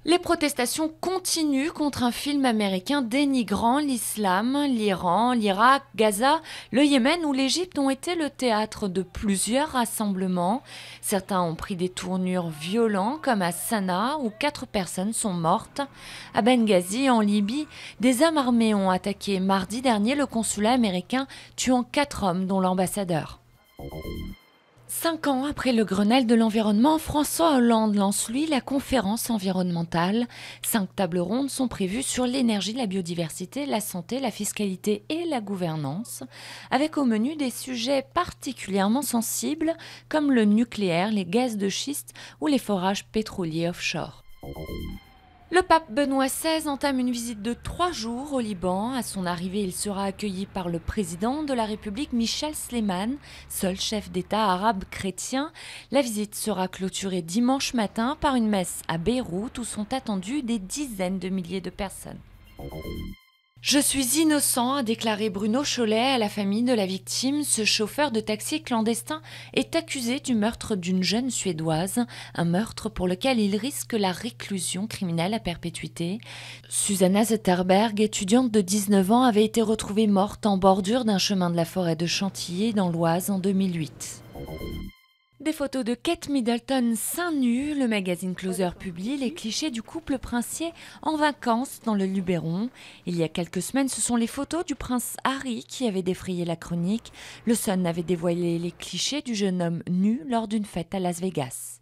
Les protestations continuent contre un film américain dénigrant l'islam. L'Iran, l'Irak, Gaza, le Yémen ou l'Égypte ont été le théâtre de plusieurs rassemblements. Certains ont pris des tournures violentes comme à Sanaa où 4 personnes sont mortes. À Benghazi, en Libye, des hommes armés ont attaqué mardi dernier le consulat américain, tuant 4 hommes dont l'ambassadeur. 5 ans après le Grenelle de l'environnement, François Hollande lance, lui, la conférence environnementale. 5 tables rondes sont prévues sur l'énergie, la biodiversité, la santé, la fiscalité et la gouvernance, avec au menu des sujets particulièrement sensibles comme le nucléaire, les gaz de schiste ou les forages pétroliers offshore. Le pape Benoît XVI entame une visite de 3 jours au Liban. À son arrivée, il sera accueilli par le président de la République, Michel Sleiman, seul chef d'État arabe chrétien. La visite sera clôturée dimanche matin par une messe à Beyrouth où sont attendues des dizaines de milliers de personnes. Je suis innocent, a déclaré Bruno Chollet à la famille de la victime. Ce chauffeur de taxi clandestin est accusé du meurtre d'une jeune Suédoise, un meurtre pour lequel il risque la réclusion criminelle à perpétuité. Susanna Zetterberg, étudiante de 19 ans, avait été retrouvée morte en bordure d'un chemin de la forêt de Chantilly dans l'Oise en 2008. Des photos de Kate Middleton seins nus, le magazine Closer publie les clichés du couple princier en vacances dans le Luberon. Il y a quelques semaines, ce sont les photos du prince Harry qui avaient défrayé la chronique. Le Sun avait dévoilé les clichés du jeune homme nu lors d'une fête à Las Vegas.